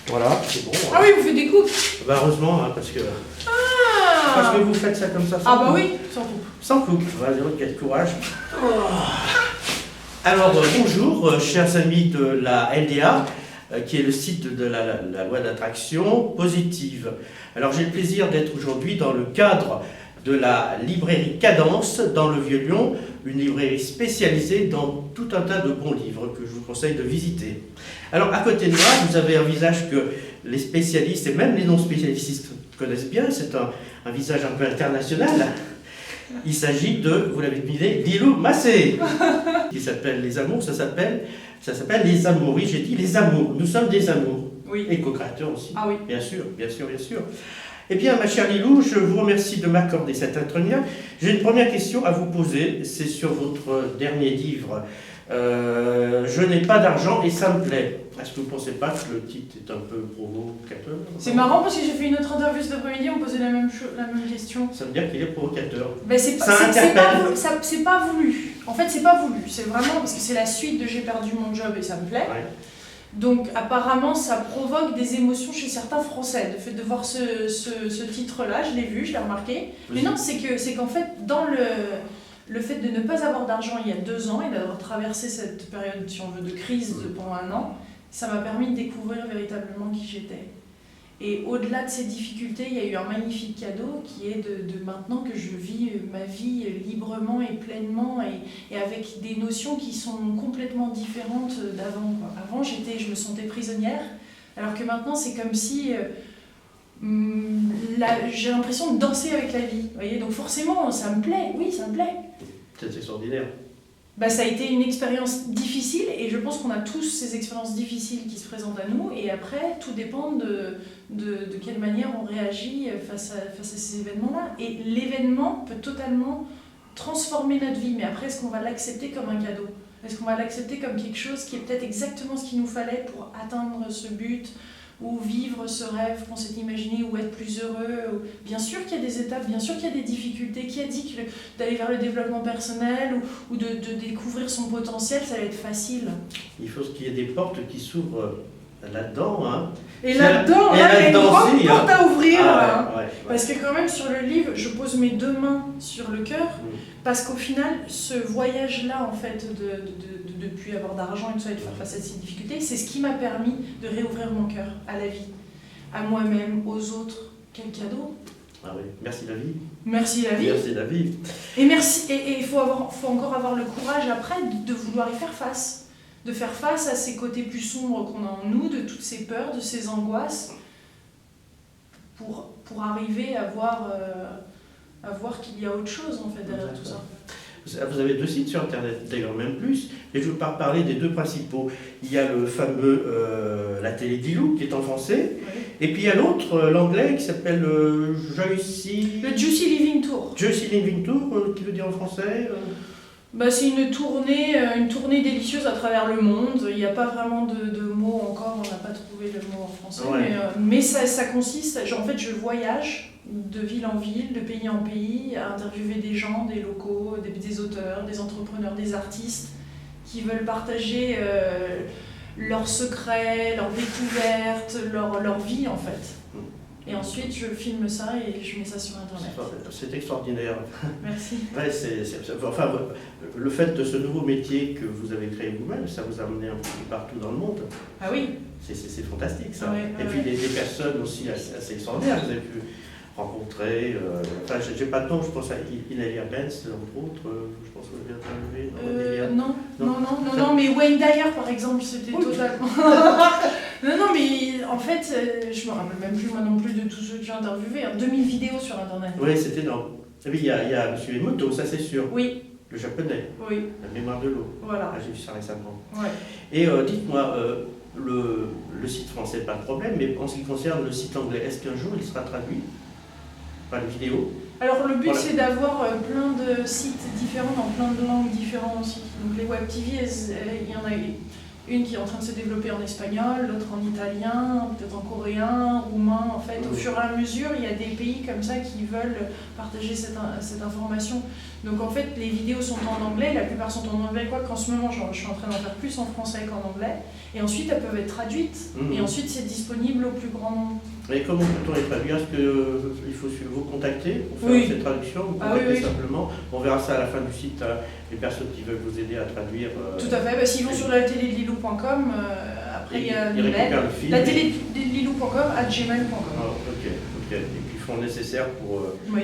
Voilà, c'est bon. Ah oui, vous faites des coupes. Bah heureusement, hein, parce que vous faites ça comme ça. Ah bah oui, sans coupe. Sans coupe. Vas-y, quel courage. Alors, bonjour, chers amis de la LDA, qui est le site de la loi d'attraction positive. Alors, j'ai le plaisir d'être aujourd'hui dans le cadre de la librairie Cadence dans le Vieux-Lyon, une librairie spécialisée dans tout un tas de bons livres que je vous conseille de visiter. Alors, à côté de moi, vous avez un visage que les spécialistes et même les non-spécialistes connaissent bien, c'est un visage un peu international. Il s'agit de, vous l'avez deviné, Lilou Massé, qui s'appelle Les Amours, ça s'appelle Les Amours, oui j'ai dit Les Amours, nous sommes des amours, oui. Et co-créateurs aussi, ah oui. Bien sûr, bien sûr, bien sûr. Eh bien, ma chère Lilou, je vous remercie de m'accorder cet entretien. J'ai une première question à vous poser, c'est sur votre dernier livre. Je n'ai pas d'argent et ça me plaît. Est-ce que vous ne pensez pas que le titre est un peu provocateur? C'est marrant parce que j'ai fait une autre interview cet après-midi, on me posait la même question. Ça veut dire qu'il est provocateur. Ben c'est pas voulu. En fait, c'est pas voulu. C'est vraiment parce que c'est la suite de J'ai perdu mon job et ça me plaît. Ouais. Donc apparemment, ça provoque des émotions chez certains Français. Le fait de voir ce titre-là, je l'ai vu, je l'ai remarqué. Mais non, c'est qu'en fait, dans le fait de ne pas avoir d'argent il y a 2 ans et d'avoir traversé cette période, si on veut, de crise pendant 1 an, ça m'a permis de découvrir véritablement qui j'étais. Et au-delà de ces difficultés, il y a eu un magnifique cadeau qui est de maintenant que je vis ma vie librement et pleinement et avec des notions qui sont complètement différentes d'avant. Avant, je me sentais prisonnière, alors que maintenant, c'est comme si j'ai l'impression de danser avec la vie. Vous voyez, donc forcément, ça me plaît, oui, ça me plaît. C'est extraordinaire. Bah, ça a été une expérience difficile et je pense qu'on a tous ces expériences difficiles qui se présentent à nous et après tout dépend de quelle manière on réagit face à ces événements-là. Et l'événement peut totalement transformer notre vie, mais après est-ce qu'on va l'accepter comme un cadeau? Est-ce qu'on va l'accepter comme quelque chose qui est peut-être exactement ce qu'il nous fallait pour atteindre ce but ou vivre ce rêve qu'on s'est imaginé, ou être plus heureux. Bien sûr qu'il y a des étapes, bien sûr qu'il y a des difficultés. Qui a dit que d'aller vers le développement personnel ou de découvrir son potentiel, ça va être facile? Il faut qu'il y ait des portes qui s'ouvrent là-dedans. Hein. Et là-dedans, il y a une grande porte à ouvrir. Ouais. Parce que quand même, sur le livre, je pose mes 2 mains sur le cœur, parce qu'au final, ce voyage-là, en fait, de plus avoir d'argent et tout ça, et de faire face à ces difficultés, c'est ce qui m'a permis de réouvrir mon cœur à la vie, à moi-même, aux autres. Quel cadeau! Ah oui, merci la vie. Merci la vie. Merci la vie. Et merci. Et il faut encore avoir le courage après de vouloir y faire face. De faire face à ces côtés plus sombres qu'on a en nous, de toutes ces peurs, de ces angoisses, pour arriver à voir qu'il y a autre chose en fait derrière tout ça. Vous avez 2 sites sur internet, d'ailleurs même plus, et je vais vous parler des 2 principaux. Il y a le fameux La Télé d'Ilou qui est en français, oui. Et puis il y a l'autre, l'anglais, qui s'appelle Le Juicy Living Tour. Juicy Living Tour, qui veut dire en français Bah, c'est une tournée délicieuse à travers le monde. Il n'y a pas vraiment de mots encore, on n'a pas trouvé le mot en français. Ouais. Mais ça consiste, en fait je voyage de ville en ville, de pays en pays, à interviewer des gens, des locaux, des auteurs, des entrepreneurs, des artistes qui veulent partager leurs secrets, leurs découvertes, leur vie en fait. Et ensuite, je filme ça et je mets ça sur Internet. C'est extraordinaire. Merci. Ouais, enfin, le fait de ce nouveau métier que vous avez créé vous-même, ça vous a amené un peu partout dans le monde. Ah oui. C'est fantastique ça. Ouais, et puis des personnes aussi assez extraordinaires. Vous avez pu rencontrer. Enfin, j'ai pas de temps, je pense à Hilaria Benz, entre autres. Je pense que vous l'avez interviewé. Non, mais Wayne Dyer, par exemple, c'était totalement. non, mais en fait, je me rappelle même plus moi non plus de tous ceux que j'ai interviewés. 2000 vidéos sur Internet. Oui, c'est énorme. Et puis il y a M. Emoto, ça c'est sûr. Oui. Le japonais. Oui. La mémoire de l'eau. Voilà. J'ai vu ça récemment. Ouais. Et dites-moi, le site français, pas de problème, mais en ce qui concerne le site anglais, est-ce qu'un jour il sera traduit par les vidéos? Alors le but c'est d'avoir plein de sites différents dans plein de langues différentes aussi. Donc les web TV, il y une qui est en train de se développer en espagnol, l'autre en italien, peut-être en coréen, roumain. En fait, au fur et à mesure, il y a des pays comme ça qui veulent partager cette information. Donc en fait, les vidéos sont en anglais, la plupart sont en anglais, quoi qu'en ce moment, je suis en train d'en faire plus en français qu'en anglais. Et ensuite, elles peuvent être traduites. Et ensuite, c'est disponible au plus grand nombre. Et comment peut-on les traduire? Est-ce qu'il faut vous contacter pour faire cette traduction? Vous contactez simplement. On verra ça à la fin du site, les personnes qui veulent vous aider à traduire. Tout à fait. S'ils vont sur la télé de Lilou.com, après il y a l'email. La télé de Lilou.com @gmail.com. Ok. Et puis ils font le nécessaire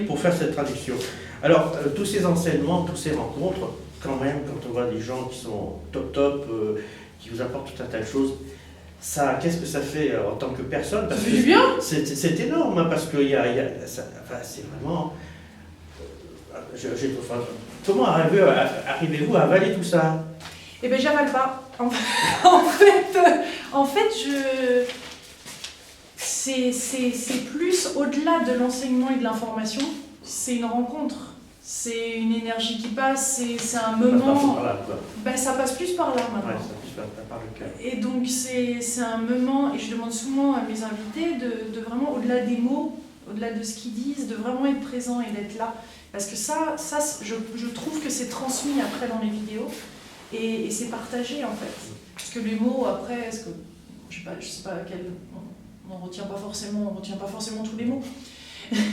pour faire cette traduction. Alors, tous ces enseignements, toutes ces rencontres, quand même, quand on voit des gens qui sont top, qui vous apportent tout un tas de choses, ça, qu'est-ce que ça fait en tant que personne? Ça fait du bien. C'est énorme, hein, parce que c'est vraiment... comment arrivez-vous à avaler tout ça? Eh bien, j'avale pas. En fait, c'est plus au-delà de l'enseignement et de l'information, c'est une rencontre. C'est une énergie qui passe, c'est un moment... Ça passe plus par là maintenant. Ouais, ça passe plus par le cœur. Et donc c'est un moment, et je demande souvent à mes invités de vraiment, au-delà des mots, au-delà de ce qu'ils disent, de vraiment être présent et d'être là. Parce que ça je trouve que c'est transmis après dans les vidéos, et c'est partagé en fait. Parce que les mots après, je sais pas on ne retient pas forcément tous les mots.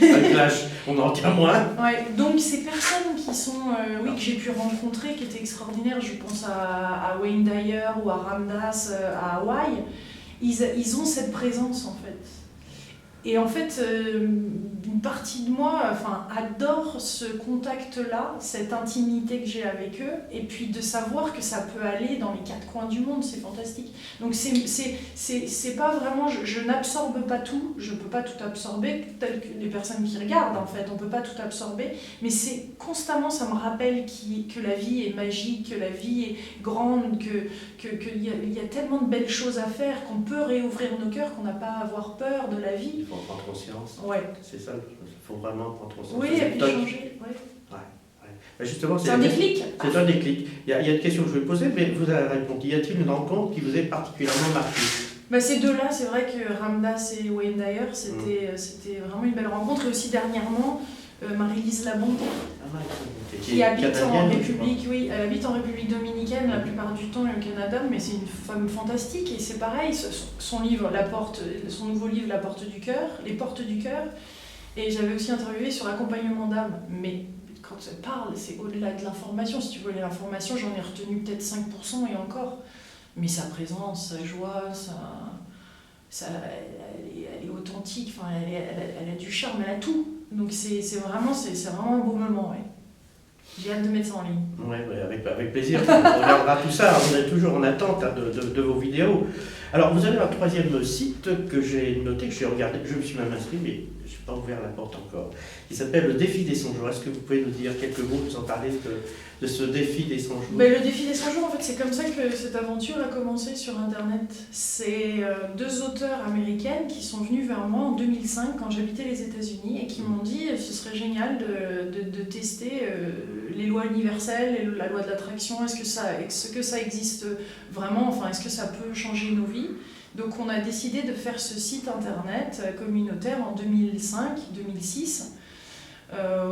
Avec l'âge, on en retient moins. Ouais, donc ces personnes qui sont, que j'ai pu rencontrer, qui étaient extraordinaires, je pense à Wayne Dyer ou à Ramdas à Hawaï, ils ont cette présence en fait. Et en fait, une partie de moi adore ce contact-là, cette intimité que j'ai avec eux, et puis de savoir que ça peut aller dans les quatre coins du monde, c'est fantastique. Donc c'est pas vraiment, je n'absorbe pas tout, je peux pas tout absorber, tel que les personnes qui regardent en fait, on peut pas tout absorber, mais c'est constamment, ça me rappelle que la vie est magique, que la vie est grande, qu'il y a tellement de belles choses à faire, qu'on peut réouvrir nos cœurs, qu'on n'a pas à avoir peur de la vie. Il faut en prendre conscience. Ouais. C'est ça, il faut vraiment prendre conscience. Oui, et puis changer. Ouais. Justement, c'est un déclic. C'est un déclic. Il y a une question que je vais poser, mais vous avez répondu. Y a-t-il une rencontre qui vous est particulièrement marquée? Ces deux-là, c'est vrai que Ramdas et Wayne Dyer, c'était vraiment une belle rencontre. Et aussi dernièrement, Marie-Lise Labonte, qui habite en République, elle habite en République dominicaine la plupart du temps et au Canada, mais c'est une femme fantastique et c'est pareil, son nouveau livre La Porte du Cœur, Les Portes du Cœur, et j'avais aussi interviewé sur l'accompagnement d'âme, mais quand elle parle, c'est au-delà de l'information. Si tu veux l'information, j'en ai retenu peut-être 5% et encore, mais sa présence, sa joie, elle est authentique, elle a du charme, elle a tout. Donc c'est vraiment un beau moment, ouais. J'ai hâte de mettre ça en ligne. Oui, avec plaisir. On regardera tout ça. On est toujours en attente de vos vidéos. Alors, vous avez un troisième site que j'ai noté, que j'ai regardé, je me suis même inscrit, mais je n'ai pas ouvert la porte encore, qui s'appelle Le Défi des 100 jours. Est-ce que vous pouvez nous dire quelques mots, nous en parler de ce défi des 100 jours? Le défi des 100 jours, en fait, c'est comme ça que cette aventure a commencé sur Internet. C'est deux auteurs américaines qui sont venues vers moi en 2005, quand j'habitais les États-Unis, et qui m'ont dit ce serait génial de tester les lois universelles et la loi de l'attraction. Est-ce que ça existe vraiment? Est-ce que ça peut changer nos vies? Donc on a décidé de faire ce site internet communautaire en 2005-2006.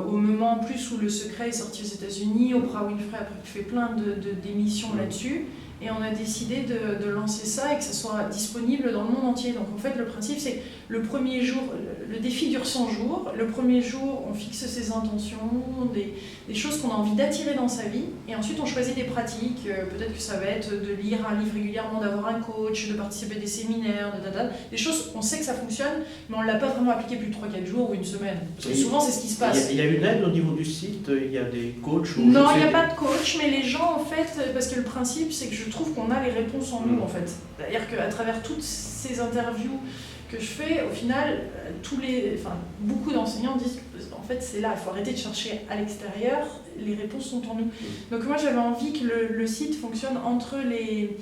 Au moment en plus où Le Secret est sorti aux États-Unis, Oprah Winfrey a fait plein d'émissions là-dessus, et on a décidé de lancer ça et que ça soit disponible dans le monde entier. Donc en fait le principe c'est le premier jour, le défi dure 100 jours, le premier jour on fixe ses intentions, des choses qu'on a envie d'attirer dans sa vie, et ensuite on choisit des pratiques, peut-être que ça va être de lire un livre régulièrement, d'avoir un coach, de participer à des séminaires, des choses, on sait que ça fonctionne, mais on ne l'a pas vraiment appliqué plus de 3-4 jours ou une semaine, parce que souvent c'est ce qui se passe. Il y a une aide au niveau du site, il y a des coachs Non, il n'y a pas de coach, mais les gens en fait, parce que le principe c'est que je trouve qu'on a les réponses en nous en fait. C'est-à-dire qu'à travers toutes ces interviews que je fais, au final, beaucoup d'enseignants disent en fait c'est là, il faut arrêter de chercher à l'extérieur, les réponses sont en nous. Donc moi j'avais envie que le site fonctionne entre les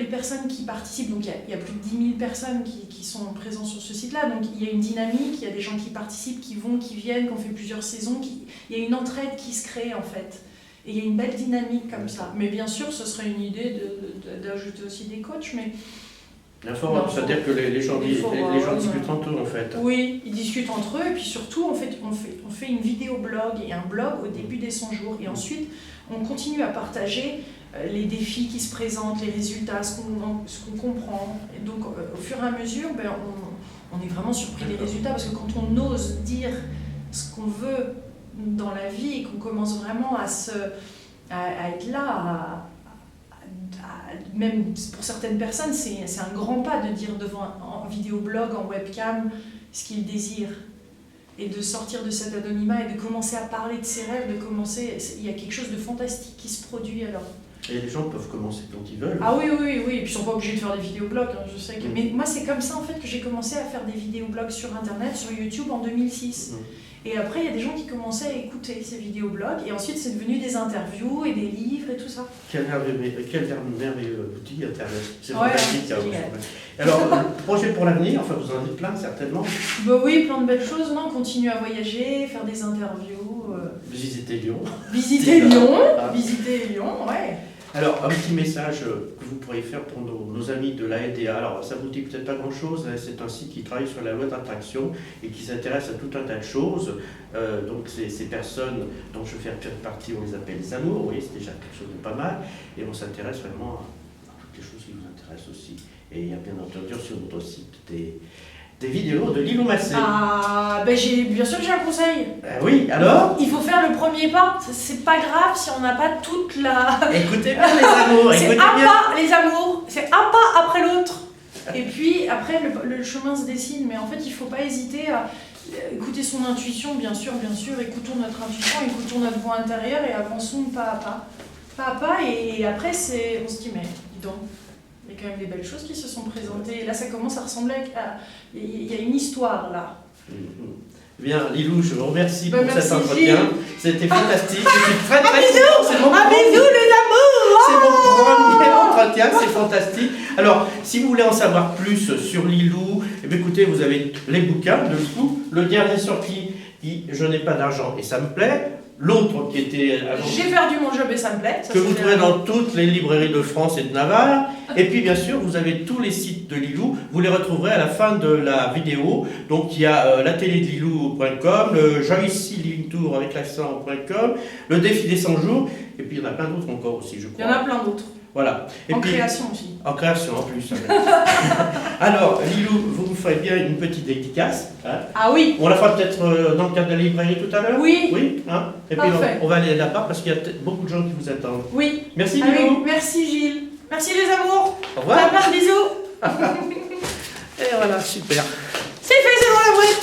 personnes qui participent, donc il y a plus de 10 000 personnes qui sont présentes sur ce site-là, donc il y a une dynamique, il y a des gens qui participent, qui vont, qui viennent, qui ont fait plusieurs saisons, il y a une entraide qui se crée en fait. Et il y a une belle dynamique comme ça. Mais bien sûr, ce serait une idée d'ajouter aussi des coachs, mais... Un forum, c'est-à-dire que les gens discutent entre eux en fait. Oui, ils discutent entre eux et puis surtout on fait une vidéo blog et un blog au début des 100 jours et ensuite on continue à partager les défis qui se présentent, les résultats, ce qu'on comprend. Et donc au fur et à mesure, on est vraiment surpris des résultats parce que quand on ose dire ce qu'on veut dans la vie et qu'on commence vraiment à être là, même pour certaines personnes, c'est un grand pas de dire devant en vidéoblog, en webcam, ce qu'ils désirent. Et de sortir de cet anonymat et de commencer à parler de ses rêves, il y a quelque chose de fantastique qui se produit alors. Et les gens peuvent commencer quand ils veulent. Ah oui, et puis ils ne sont pas obligés de faire des vidéoblogs, hein, je sais que... Mais moi c'est comme ça en fait que j'ai commencé à faire des vidéoblogs sur internet, sur YouTube en 2006. Et après, il y a des gens qui commençaient à écouter ces vidéoblogs, et ensuite c'est devenu des interviews et des livres et tout ça. Quel merveilleux outil Internet. C'est ouais, fantastique. Alors, projet pour l'avenir, enfin vous en dites plein certainement. Oui, plein de belles choses, non, continuer à voyager, faire des interviews. Visiter Lyon. Visiter Lyon, ouais. Alors, un petit message que vous pourriez faire pour nos amis de la LDA. Alors, ça vous dit peut-être pas grand-chose, hein, c'est un site qui travaille sur la loi d'attraction et qui s'intéresse à tout un tas de choses. Donc, ces personnes dont je fais partie, on les appelle les amours, oui, c'est déjà quelque chose de pas mal. Et on s'intéresse vraiment à toutes les choses qui vous intéressent aussi. Et il y a bien entendu sur notre site des vidéos de Lilou Massé. Ah, bien sûr que j'ai un conseil. Oui, alors il faut faire le premier pas. C'est pas grave si on n'a pas toute la... Écoutez bien les amours. C'est un pas, les amours. C'est un pas après l'autre. Et puis après, le chemin se dessine. Mais en fait, il ne faut pas hésiter à écouter son intuition, bien sûr. Écoutons notre intuition, écoutons notre voix intérieure et avançons pas à pas. Pas à pas. Et après, on se dit, mais dis donc. Il y a quand même des belles choses qui se sont présentées. Et là, ça commence à ressembler à... Il y a une histoire, là. Bien, Lilou, je vous remercie pour merci, cet entretien. C'était fantastique. Je suis très content. Bisous, les amours. C'est mon premier entretien, c'est fantastique. Alors, si vous voulez en savoir plus sur Lilou, écoutez, vous avez les bouquins, le dernier sorti, Je n'ai pas d'argent et ça me plaît. L'autre qui était... J'ai perdu mon job et ça me plaît. Que vous trouvez dans toutes les librairies de France et de Navarre. Et puis bien sûr, vous avez tous les sites de Lilou. Vous les retrouverez à la fin de la vidéo. Donc il y a la télé de Lilou.com, le Joycy Living Tour avec l'accent.com, le défi des 100 jours. Et puis il y en a plein d'autres encore aussi, je crois. Il y en a plein d'autres. Voilà. Et en puis, création aussi. En création en plus. Alors, Lilou, vous me ferez bien une petite dédicace. Hein. Ah oui. On la fera peut-être dans le cadre de la librairie tout à l'heure. Oui. Oui. Hein. Et puis on va aller là-bas parce qu'il y a beaucoup de gens qui vous attendent. Oui. Merci Lilou. Merci Gilles. Merci les amours. Au revoir. Plein de bisous. Et voilà, super. C'est fait, c'est bon la boîte.